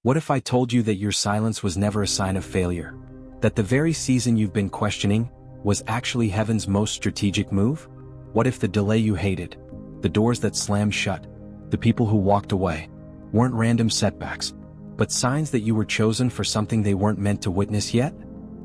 What if I told you that your silence was never a sign of failure? That the very season you've been questioning was actually heaven's most strategic move? What if the delay you hated, the doors that slammed shut, the people who walked away, weren't random setbacks, but signs that you were chosen for something they weren't meant to witness yet?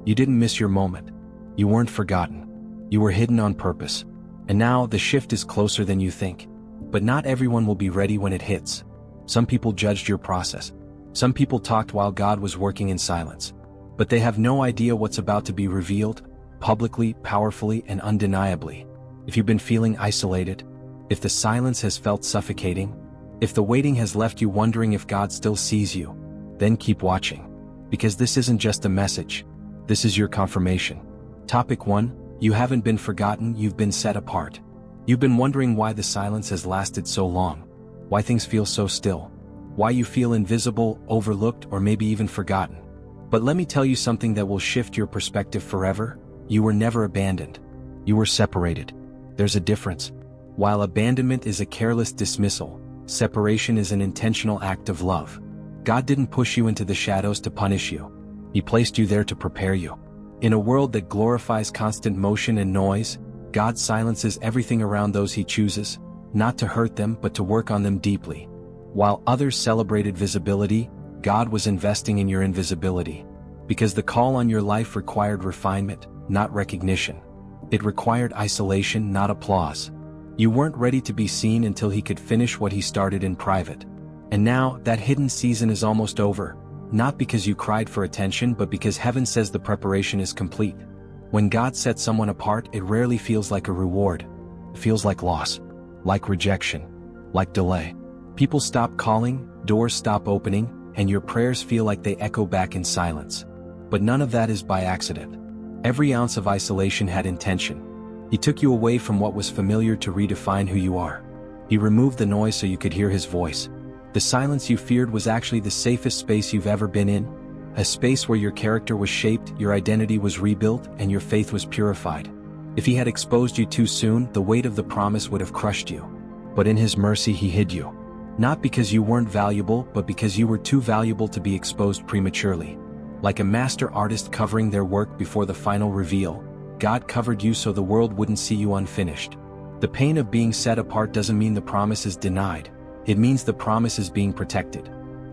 You didn't miss your moment. You weren't forgotten. You were hidden on purpose. And now the shift is closer than you think. But not everyone will be ready when it hits. Some people judged your process. Some people talked while God was working in silence. But they have no idea what's about to be revealed, publicly, powerfully, and undeniably. If you've been feeling isolated, if the silence has felt suffocating, if the waiting has left you wondering if God still sees you, then keep watching. Because this isn't just a message. This is your confirmation. Topic 1. You haven't been forgotten, you've been set apart. You've been wondering why the silence has lasted so long, why things feel so still, why you feel invisible, overlooked, or maybe even forgotten. But let me tell you something that will shift your perspective forever. You were never abandoned. You were separated. There's a difference. While abandonment is a careless dismissal, separation is an intentional act of love. God didn't push you into the shadows to punish you. He placed you there to prepare you. In a world that glorifies constant motion and noise, God silences everything around those He chooses, not to hurt them but to work on them deeply. While others celebrated visibility, God was investing in your invisibility. Because the call on your life required refinement, not recognition. It required isolation, not applause. You weren't ready to be seen until He could finish what He started in private. And now, that hidden season is almost over. Not because you cried for attention but because heaven says the preparation is complete. When God sets someone apart, it rarely feels like a reward. It feels like loss, like rejection, like delay. People stop calling, doors stop opening, and your prayers feel like they echo back in silence. But none of that is by accident. Every ounce of isolation had intention. He took you away from what was familiar to redefine who you are. He removed the noise so you could hear His voice. The silence you feared was actually the safest space you've ever been in. A space where your character was shaped, your identity was rebuilt, and your faith was purified. If He had exposed you too soon, the weight of the promise would have crushed you. But in His mercy He hid you. Not because you weren't valuable, but because you were too valuable to be exposed prematurely. Like a master artist covering their work before the final reveal, God covered you so the world wouldn't see you unfinished. The pain of being set apart doesn't mean the promise is denied. It means the promise is being protected.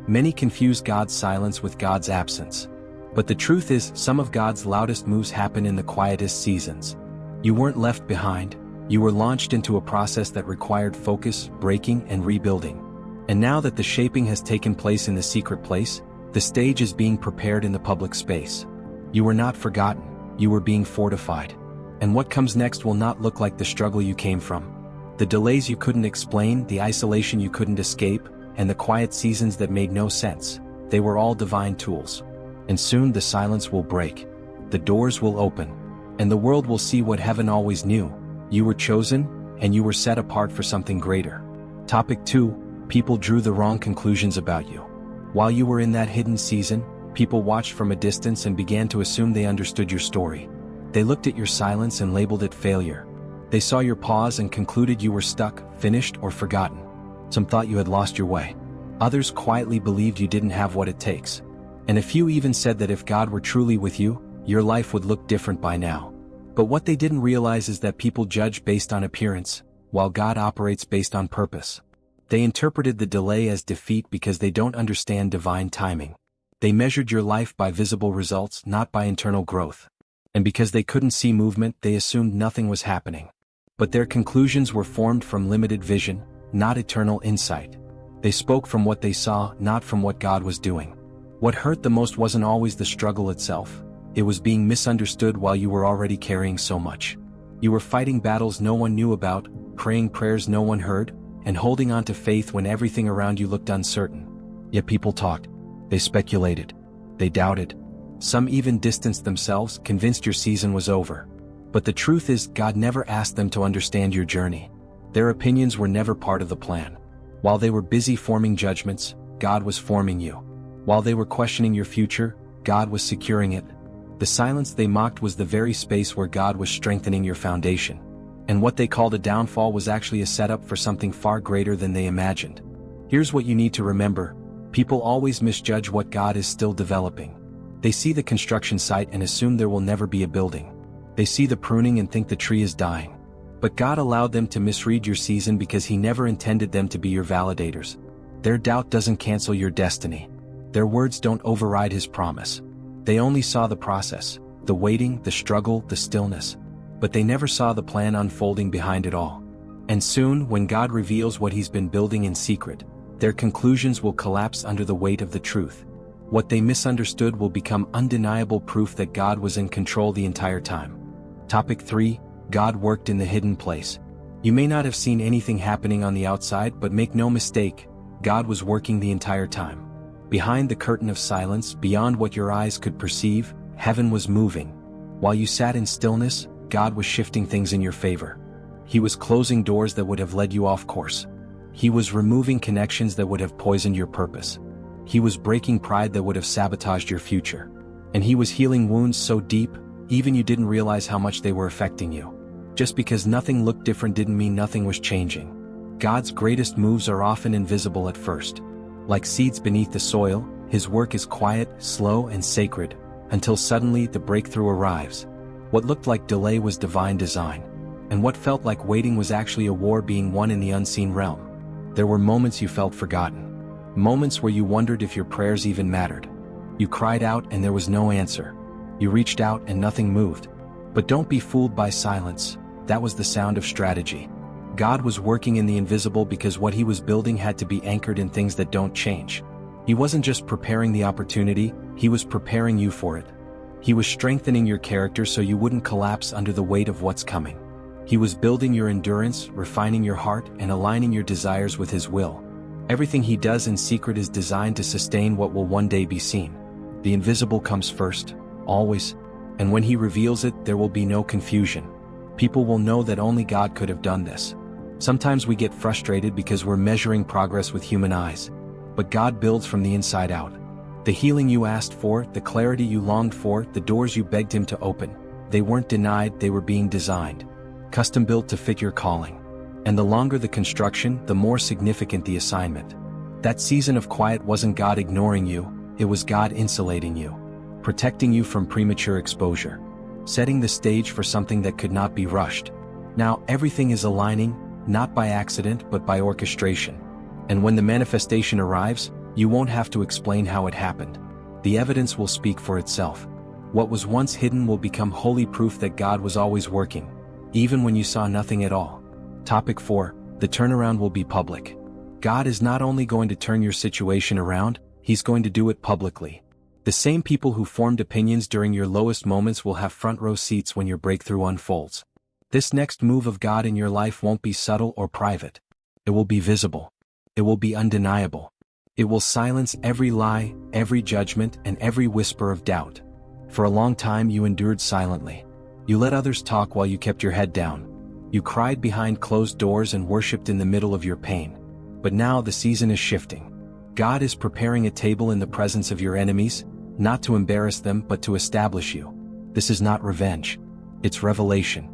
Many confuse God's silence with God's absence. But the truth is, some of God's loudest moves happen in the quietest seasons. You weren't left behind. You were launched into a process that required focus, breaking, and rebuilding. And now that the shaping has taken place in the secret place, the stage is being prepared in the public space. You were not forgotten. You were being fortified. And what comes next will not look like the struggle you came from. The delays you couldn't explain, the isolation you couldn't escape, and the quiet seasons that made no sense, they were all divine tools. And soon the silence will break. The doors will open. And the world will see what heaven always knew. You were chosen, and you were set apart for something greater. Topic 2. People drew the wrong conclusions about you. While you were in that hidden season, people watched from a distance and began to assume they understood your story. They looked at your silence and labeled it failure. They saw your pause and concluded you were stuck, finished, or forgotten. Some thought you had lost your way. Others quietly believed you didn't have what it takes. And a few even said that if God were truly with you, your life would look different by now. But what they didn't realize is that people judge based on appearance, while God operates based on purpose. They interpreted the delay as defeat because they don't understand divine timing. They measured your life by visible results, not by internal growth. And because they couldn't see movement, they assumed nothing was happening. But their conclusions were formed from limited vision, not eternal insight. They spoke from what they saw, not from what God was doing. What hurt the most wasn't always the struggle itself. It was being misunderstood while you were already carrying so much. You were fighting battles no one knew about, praying prayers no one heard, and holding on to faith when everything around you looked uncertain. Yet people talked. They speculated. They doubted. Some even distanced themselves, convinced your season was over. But the truth is, God never asked them to understand your journey. Their opinions were never part of the plan. While they were busy forming judgments, God was forming you. While they were questioning your future, God was securing it. The silence they mocked was the very space where God was strengthening your foundation. And what they called a downfall was actually a setup for something far greater than they imagined. Here's what you need to remember. People always misjudge what God is still developing. They see the construction site and assume there will never be a building. They see the pruning and think the tree is dying. But God allowed them to misread your season because He never intended them to be your validators. Their doubt doesn't cancel your destiny. Their words don't override His promise. They only saw the process, the waiting, the struggle, the stillness. But they never saw the plan unfolding behind it all. And soon, when God reveals what He's been building in secret, their conclusions will collapse under the weight of the truth. What they misunderstood will become undeniable proof that God was in control the entire time. Topic 3. God worked in the hidden place. You may not have seen anything happening on the outside, but make no mistake, God was working the entire time. Behind the curtain of silence, beyond what your eyes could perceive, heaven was moving. While you sat in stillness, God was shifting things in your favor. He was closing doors that would have led you off course. He was removing connections that would have poisoned your purpose. He was breaking pride that would have sabotaged your future. And He was healing wounds so deep, even you didn't realize how much they were affecting you. Just because nothing looked different didn't mean nothing was changing. God's greatest moves are often invisible at first. Like seeds beneath the soil, His work is quiet, slow, and sacred, until suddenly the breakthrough arrives. What looked like delay was divine design. And what felt like waiting was actually a war being won in the unseen realm. There were moments you felt forgotten. Moments where you wondered if your prayers even mattered. You cried out and there was no answer. You reached out and nothing moved. But don't be fooled by silence. That was the sound of strategy. God was working in the invisible because what He was building had to be anchored in things that don't change. He wasn't just preparing the opportunity, He was preparing you for it. He was strengthening your character so you wouldn't collapse under the weight of what's coming. He was building your endurance, refining your heart, and aligning your desires with His will. Everything He does in secret is designed to sustain what will one day be seen. The invisible comes first, always. And when He reveals it, there will be no confusion. People will know that only God could have done this. Sometimes we get frustrated because we're measuring progress with human eyes. But God builds from the inside out. The healing you asked for, the clarity you longed for, the doors you begged Him to open, they weren't denied, they were being designed. Custom built to fit your calling. And the longer the construction, the more significant the assignment. That season of quiet wasn't God ignoring you, it was God insulating you. Protecting you from premature exposure. Setting the stage for something that could not be rushed. Now everything is aligning, not by accident but by orchestration. And when the manifestation arrives, you won't have to explain how it happened. The evidence will speak for itself. What was once hidden will become holy proof that God was always working, even when you saw nothing at all. Topic 4. The turnaround will be public. God is not only going to turn your situation around, He's going to do it publicly. The same people who formed opinions during your lowest moments will have front row seats when your breakthrough unfolds. This next move of God in your life won't be subtle or private. It will be visible. It will be undeniable. It will silence every lie, every judgment, and every whisper of doubt. For a long time you endured silently. You let others talk while you kept your head down. You cried behind closed doors and worshipped in the middle of your pain. But now the season is shifting. God is preparing a table in the presence of your enemies, not to embarrass them but to establish you. This is not revenge. It's revelation.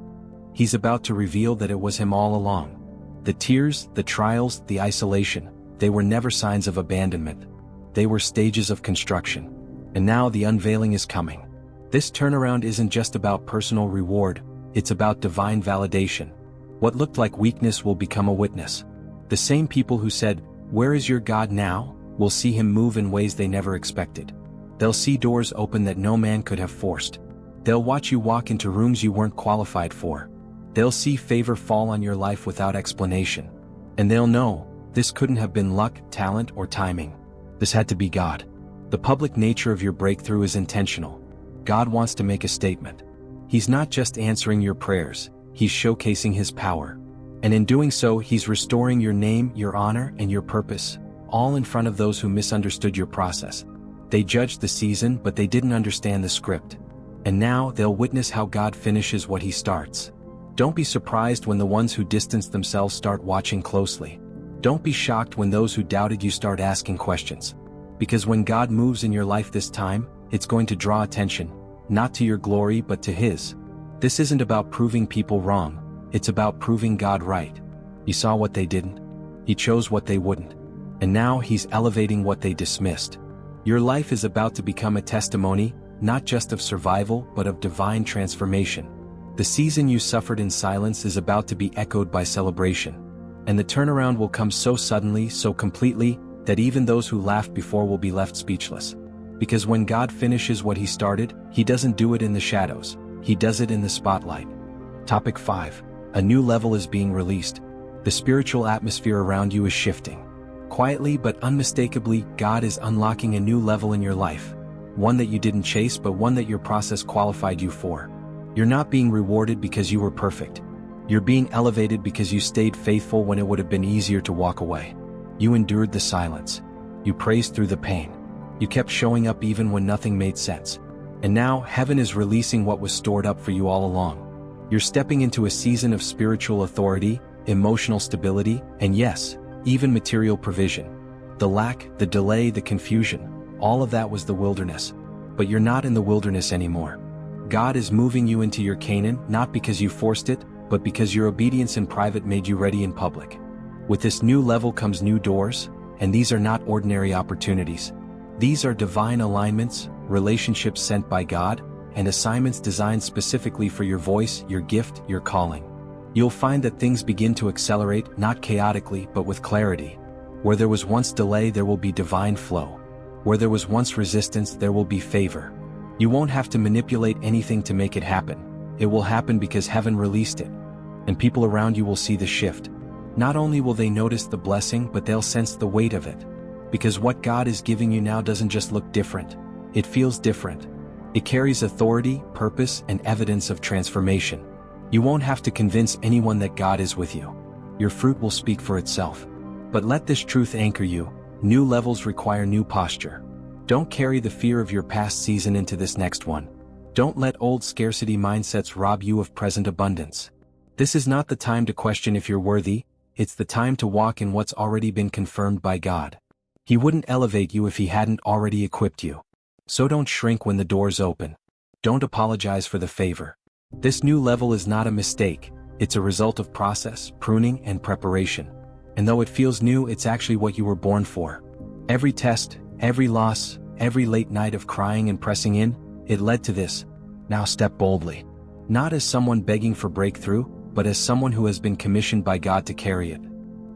He's about to reveal that it was Him all along. The tears, the trials, the isolation, they were never signs of abandonment. They were stages of construction. And now the unveiling is coming. This turnaround isn't just about personal reward, it's about divine validation. What looked like weakness will become a witness. The same people who said, "Where is your God now?" will see Him move in ways they never expected. They'll see doors open that no man could have forced. They'll watch you walk into rooms you weren't qualified for. They'll see favor fall on your life without explanation. And they'll know, this couldn't have been luck, talent, or timing. This had to be God. The public nature of your breakthrough is intentional. God wants to make a statement. He's not just answering your prayers, He's showcasing His power. And in doing so, He's restoring your name, your honor, and your purpose, all in front of those who misunderstood your process. They judged the season, but they didn't understand the script. And now they'll witness how God finishes what He starts. Don't be surprised when the ones who distance themselves start watching closely. Don't be shocked when those who doubted you start asking questions. Because when God moves in your life this time, it's going to draw attention, not to your glory but to His. This isn't about proving people wrong, it's about proving God right. He saw what they didn't. He chose what they wouldn't. And now he's elevating what they dismissed. Your life is about to become a testimony, not just of survival but of divine transformation. The season you suffered in silence is about to be echoed by celebration. And the turnaround will come so suddenly, so completely, that even those who laughed before will be left speechless. Because when God finishes what he started, he doesn't do it in the shadows, he does it in the spotlight. Topic 5. A new level is being released. The spiritual atmosphere around you is shifting. Quietly but unmistakably, God is unlocking a new level in your life. One that you didn't chase but one that your process qualified you for. You're not being rewarded because you were perfect. You're being elevated because you stayed faithful when it would have been easier to walk away. You endured the silence. You praised through the pain. You kept showing up even when nothing made sense. And now, heaven is releasing what was stored up for you all along. You're stepping into a season of spiritual authority, emotional stability, and yes, even material provision. The lack, the delay, the confusion, all of that was the wilderness. But you're not in the wilderness anymore. God is moving you into your Canaan, not because you forced it, but because your obedience in private made you ready in public. With this new level comes new doors, and these are not ordinary opportunities. These are divine alignments, relationships sent by God, and assignments designed specifically for your voice, your gift, your calling. You'll find that things begin to accelerate, not chaotically, but with clarity. Where there was once delay, there will be divine flow. Where there was once resistance, there will be favor. You won't have to manipulate anything to make it happen. It will happen because heaven released it. And people around you will see the shift. Not only will they notice the blessing, but they'll sense the weight of it. Because what God is giving you now doesn't just look different. It feels different. It carries authority, purpose, and evidence of transformation. You won't have to convince anyone that God is with you. Your fruit will speak for itself. But let this truth anchor you. New levels require new posture. Don't carry the fear of your past season into this next one. Don't let old scarcity mindsets rob you of present abundance. This is not the time to question if you're worthy, it's the time to walk in what's already been confirmed by God. He wouldn't elevate you if he hadn't already equipped you. So don't shrink when the doors open. Don't apologize for the favor. This new level is not a mistake, it's a result of process, pruning, and preparation. And though it feels new, it's actually what you were born for. Every test, every loss, every late night of crying and pressing in, it led to this. Now step boldly. Not as someone begging for breakthrough, but as someone who has been commissioned by God to carry it.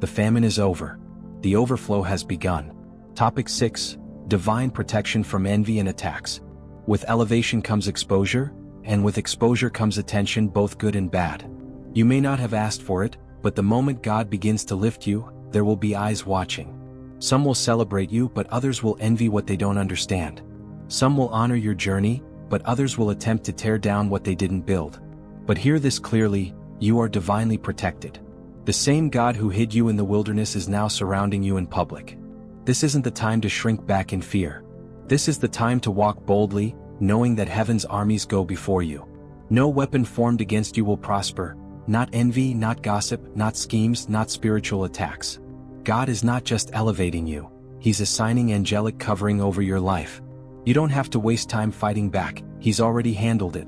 The famine is over. The overflow has begun. Topic 6. Divine protection from envy and attacks. With elevation comes exposure, and with exposure comes attention, both good and bad. You may not have asked for it, but the moment God begins to lift you, there will be eyes watching. Some will celebrate you, but others will envy what they don't understand. Some will honor your journey, but others will attempt to tear down what they didn't build. But hear this clearly, you are divinely protected. The same God who hid you in the wilderness is now surrounding you in public. This isn't the time to shrink back in fear. This is the time to walk boldly, knowing that heaven's armies go before you. No weapon formed against you will prosper, not envy, not gossip, not schemes, not spiritual attacks. God is not just elevating you, he's assigning angelic covering over your life. You don't have to waste time fighting back, he's already handled it.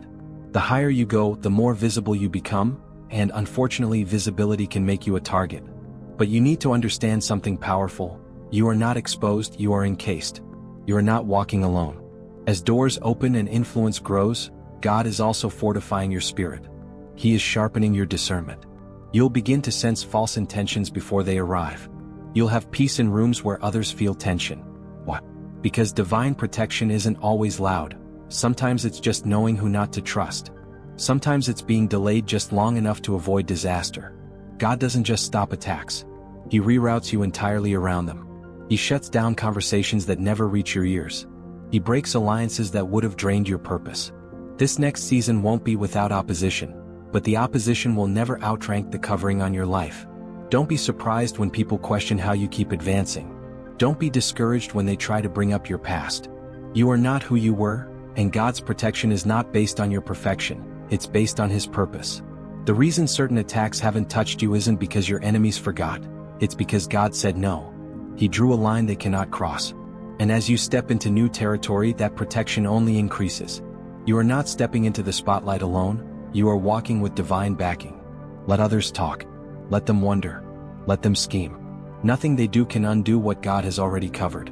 The higher you go, the more visible you become, and unfortunately visibility can make you a target. But you need to understand something powerful. You are not exposed, you are encased. You are not walking alone. As doors open and influence grows, God is also fortifying your spirit. He is sharpening your discernment. You'll begin to sense false intentions before they arrive. You'll have peace in rooms where others feel tension. What? Because divine protection isn't always loud. Sometimes it's just knowing who not to trust. Sometimes it's being delayed just long enough to avoid disaster. God doesn't just stop attacks. He reroutes you entirely around them. He shuts down conversations that never reach your ears. He breaks alliances that would have drained your purpose. This next season won't be without opposition, but the opposition will never outrank the covering on your life. Don't be surprised when people question how you keep advancing. Don't be discouraged when they try to bring up your past. You are not who you were, and God's protection is not based on your perfection. It's based on his purpose. The reason certain attacks haven't touched you isn't because your enemies forgot. It's because God said no. He drew a line they cannot cross. And as you step into new territory, that protection only increases. You are not stepping into the spotlight alone, you are walking with divine backing. Let others talk. Let them wonder. Let them scheme. Nothing they do can undo what God has already covered.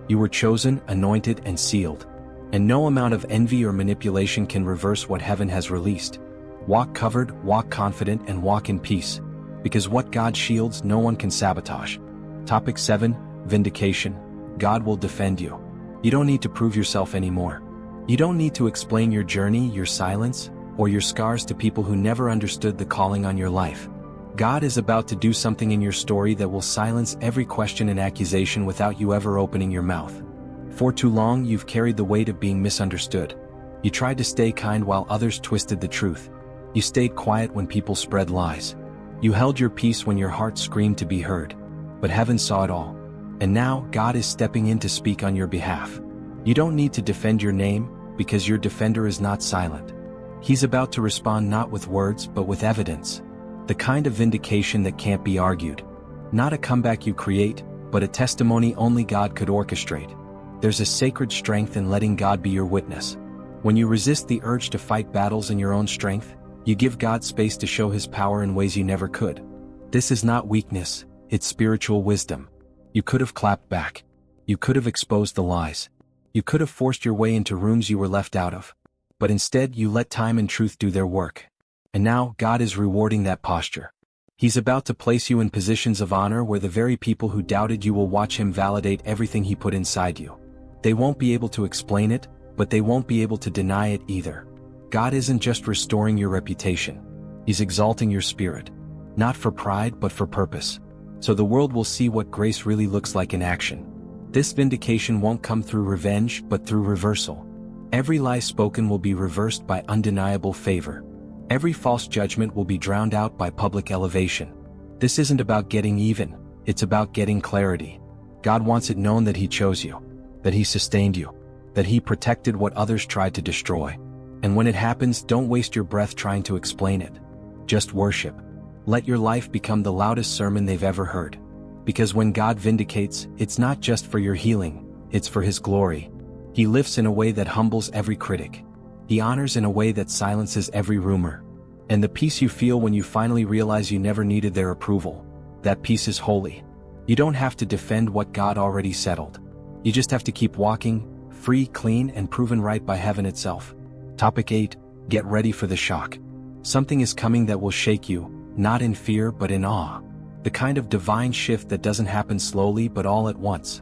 You were chosen, anointed, and sealed. And no amount of envy or manipulation can reverse what heaven has released. Walk covered, walk confident, and walk in peace. Because what God shields, no one can sabotage. Topic 7. Vindication. God will defend you. You don't need to prove yourself anymore. You don't need to explain your journey, your silence, or your scars to people who never understood the calling on your life. God is about to do something in your story that will silence every question and accusation without you ever opening your mouth. For too long, you've carried the weight of being misunderstood. You tried to stay kind while others twisted the truth. You stayed quiet when people spread lies. You held your peace when your heart screamed to be heard. But heaven saw it all. And now, God is stepping in to speak on your behalf. You don't need to defend your name, because your defender is not silent. He's about to respond not with words but with evidence. The kind of vindication that can't be argued. Not a comeback you create, but a testimony only God could orchestrate. There's a sacred strength in letting God be your witness. When you resist the urge to fight battles in your own strength, you give God space to show His power in ways you never could. This is not weakness, it's spiritual wisdom. You could have clapped back. You could have exposed the lies. You could have forced your way into rooms you were left out of. But instead you let time and truth do their work. And now, God is rewarding that posture. He's about to place you in positions of honor where the very people who doubted you will watch Him validate everything He put inside you. They won't be able to explain it, but they won't be able to deny it either. God isn't just restoring your reputation. He's exalting your spirit. Not for pride, but for purpose. So the world will see what grace really looks like in action. This vindication won't come through revenge, but through reversal. Every lie spoken will be reversed by undeniable favor. Every false judgment will be drowned out by public elevation. This isn't about getting even, it's about getting clarity. God wants it known that He chose you, that He sustained you, that He protected what others tried to destroy. And when it happens, don't waste your breath trying to explain it. Just worship. Let your life become the loudest sermon they've ever heard. Because when God vindicates, it's not just for your healing, it's for His glory. He lifts in a way that humbles every critic. He honors in a way that silences every rumor. And the peace you feel when you finally realize you never needed their approval, that peace is holy. You don't have to defend what God already settled. You just have to keep walking, free, clean, and proven right by heaven itself. Topic 8. Get ready for the shock. Something is coming that will shake you, not in fear but in awe. The kind of divine shift that doesn't happen slowly but all at once.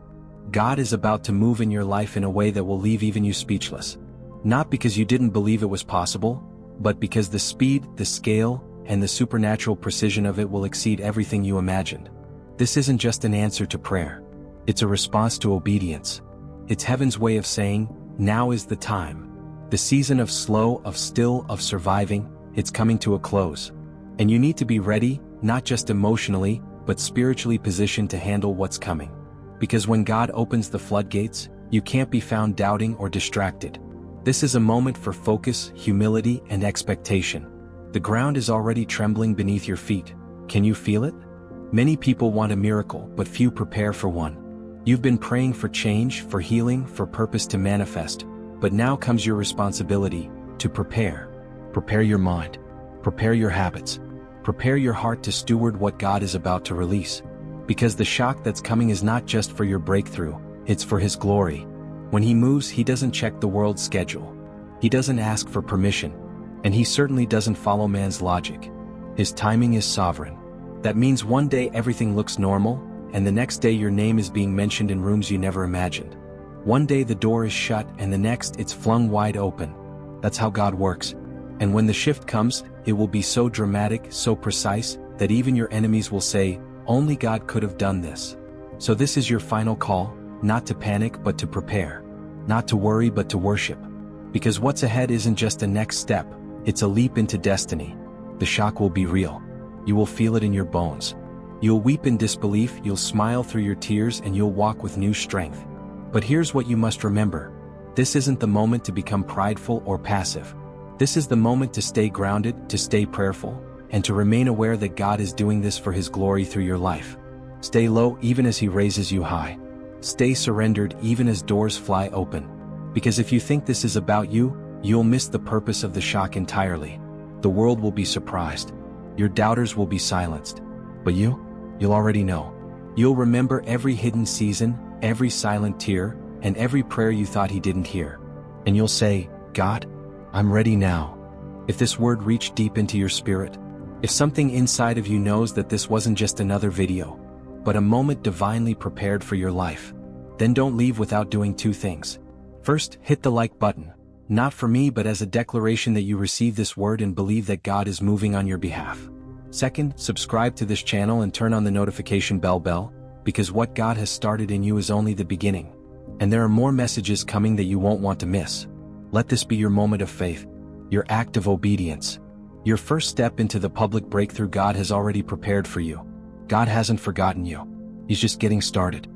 God is about to move in your life in a way that will leave even you speechless. Not because you didn't believe it was possible, but because the speed, the scale, and the supernatural precision of it will exceed everything you imagined. This isn't just an answer to prayer. It's a response to obedience. It's heaven's way of saying, now is the time. The season of slow, of still, of surviving, it's coming to a close. And you need to be ready, not just emotionally, but spiritually positioned to handle what's coming. Because when God opens the floodgates, you can't be found doubting or distracted. This is a moment for focus, humility, and expectation. The ground is already trembling beneath your feet. Can you feel it? Many people want a miracle, but few prepare for one. You've been praying for change, for healing, for purpose to manifest, but now comes your responsibility to prepare. Prepare your mind. Prepare your habits. Prepare your heart to steward what God is about to release. Because the shock that's coming is not just for your breakthrough, it's for His glory. When He moves, He doesn't check the world's schedule. He doesn't ask for permission. And He certainly doesn't follow man's logic. His timing is sovereign. That means one day everything looks normal, and the next day your name is being mentioned in rooms you never imagined. One day the door is shut and the next it's flung wide open. That's how God works. And when the shift comes, it will be so dramatic, so precise, that even your enemies will say, only God could have done this. So this is your final call, not to panic but to prepare. Not to worry but to worship. Because what's ahead isn't just a next step, it's a leap into destiny. The shock will be real. You will feel it in your bones. You'll weep in disbelief, you'll smile through your tears, and you'll walk with new strength. But here's what you must remember. This isn't the moment to become prideful or passive. This is the moment to stay grounded, to stay prayerful, and to remain aware that God is doing this for His glory through your life. Stay low even as He raises you high. Stay surrendered even as doors fly open. Because if you think this is about you, you'll miss the purpose of the shock entirely. The world will be surprised. Your doubters will be silenced. But you'll already know. You'll remember every hidden season, every silent tear, and every prayer you thought he didn't hear. And you'll say, God, I'm ready now. If this word reached deep into your spirit, if something inside of you knows that this wasn't just another video, but a moment divinely prepared for your life, then don't leave without doing two things. First, hit the like button, not for me but as a declaration that you receive this word and believe that God is moving on your behalf. Second, subscribe to this channel and turn on the notification bell, because what God has started in you is only the beginning. And there are more messages coming that you won't want to miss. Let this be your moment of faith, your act of obedience, your first step into the public breakthrough God has already prepared for you. God hasn't forgotten you. He's just getting started.